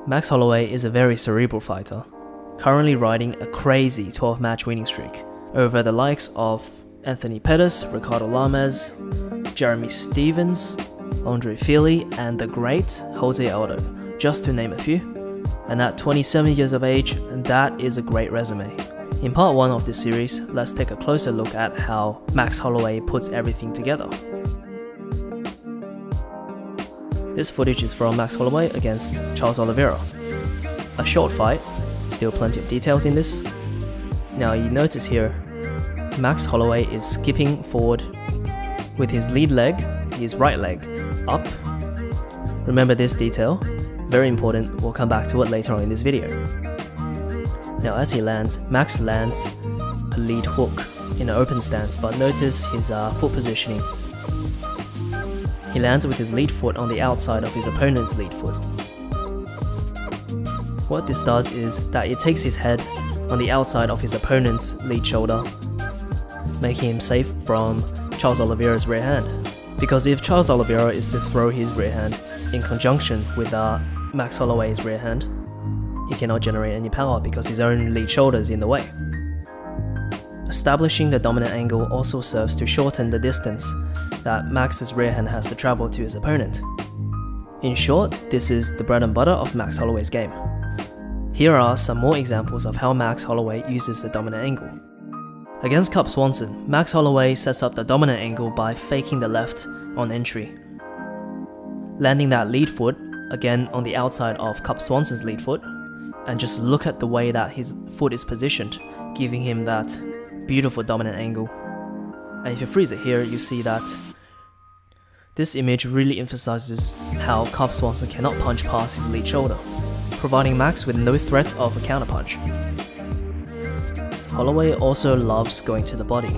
Max Holloway is a very cerebral fighter, currently riding a crazy 12-match winning streak over the likes of Anthony Pettis, Ricardo Lames, Jeremy Stephens, Andre Fili, and the great Jose Aldo, just to name a few. And at 27 years of age, that is a great resume. In part 1 of this series, let's take a closer look at how Max Holloway puts everything together. This footage is from Max Holloway against Charles Oliveira. A short fight, still plenty of details in this. Now you notice here, Max Holloway is skipping forward with his lead leg, his right leg, up. Remember this detail, very important, we'll come back to it later on in this video. Now as he lands, Max lands a lead hook in an open stance, but notice his foot positioning. He lands with his lead foot on the outside of his opponent's lead foot. What this does is that it takes his head on the outside of his opponent's lead shoulder, making him safe from Charles Oliveira's rear hand. Because if Charles Oliveira is to throw his rear hand in conjunction with Max Holloway's rear hand, he cannot generate any power because his own lead shoulder is in the way. Establishing the dominant angle also serves to shorten the distance that Max's rear hand has to travel to his opponent. In short, this is the bread and butter of Max Holloway's game. Here are some more examples of how Max Holloway uses the dominant angle. Against Cub Swanson, Max Holloway sets up the dominant angle by faking the left on entry, landing that lead foot again on the outside of Cub Swanson's lead foot, and just look at the way that his foot is positioned, giving him that beautiful dominant angle. And if you freeze it here, you see that this image really emphasizes how Cub Swanson cannot punch past his lead shoulder, providing Max with no threat of a counterpunch. Holloway also loves going to the body.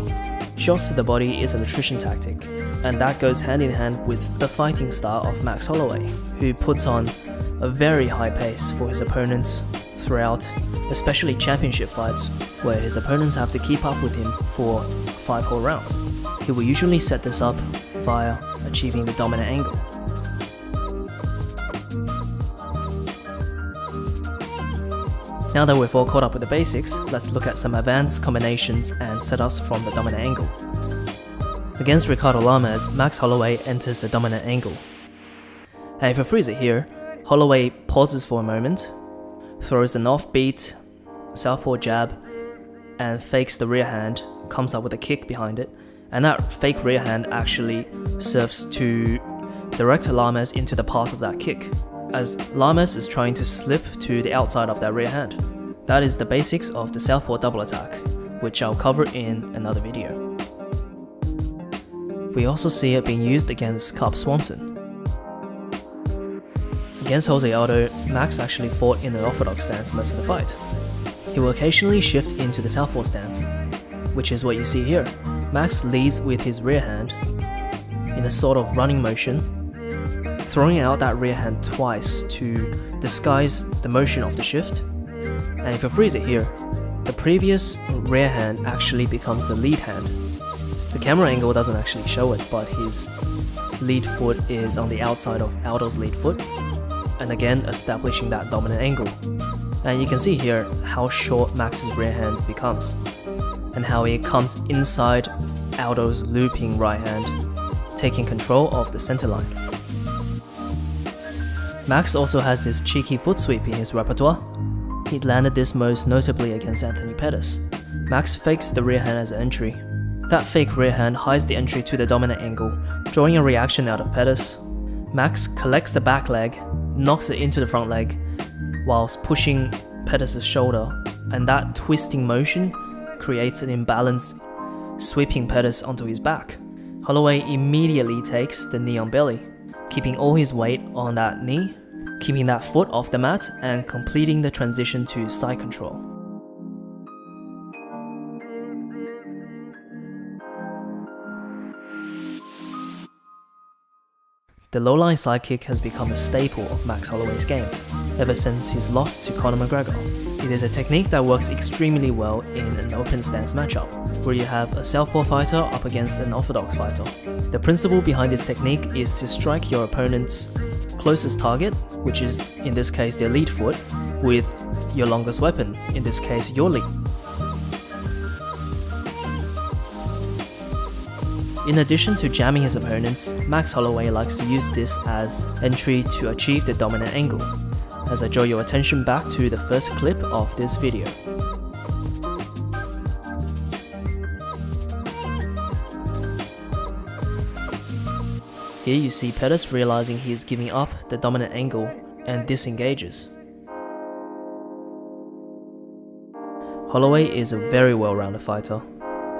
Shots to the body is an attrition tactic, and that goes hand in hand with the fighting style of Max Holloway, who puts on a very high pace for his opponents throughout, especially championship fights, where his opponents have to keep up with him for 5 whole rounds. He will usually set this up via achieving the dominant angle. Now that we've all caught up with the basics, let's look at some advanced combinations and setups from the dominant angle. Against Ricardo Lames, Max Holloway enters the dominant angle. And if you freeze it here, Holloway pauses for a moment, throws an offbeat southpaw jab, and fakes the rear hand, comes up with a kick behind it, and that fake rear hand actually serves to direct Lames into the path of that kick, as Lames is trying to slip to the outside of that rear hand. That is the basics of the southpaw double attack, which I'll cover in another video. We also see it being used against Cub Swanson. Against Jose Aldo, Max actually fought in an orthodox stance most of the fight. He will occasionally shift into the southpaw stance, which is what you see here. Max leads with his rear hand in a sort of running motion, throwing out that rear hand twice to disguise the motion of the shift. And if you freeze it here, the previous rear hand actually becomes the lead hand. The camera angle doesn't actually show it, but his lead foot is on the outside of Aldo's lead foot, and again establishing that dominant angle. And you can see here how short Max's rear hand becomes, and how it comes inside Aldo's looping right hand, taking control of the center line. Max also has this cheeky foot sweep in his repertoire. He landed this most notably against Anthony Pettis. Max fakes the rear hand as an entry. That fake rear hand hides the entry to the dominant angle, drawing a reaction out of Pettis. Max collects the back leg, knocks it into the front leg, whilst pushing Pettis' shoulder, and that twisting motion creates an imbalance, sweeping Pettis onto his back. Holloway immediately takes the knee on belly, keeping all his weight on that knee, keeping that foot off the mat, and completing the transition to side control. The low-line side kick has become a staple of Max Holloway's game, ever since his loss to Conor McGregor. It is a technique that works extremely well in an open stance matchup, where you have a southpaw fighter up against an orthodox fighter. The principle behind this technique is to strike your opponent's closest target, which is in this case their lead foot, with your longest weapon, in this case your lead. In addition to jamming his opponents, Max Holloway likes to use this as entry to achieve the dominant angle, as I draw your attention back to the first clip of this video. Here you see Pettis realizing he is giving up the dominant angle and disengages. Holloway is a very well-rounded fighter,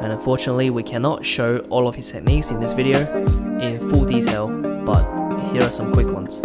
and unfortunately we cannot show all of his techniques in this video in full detail, but here are some quick ones.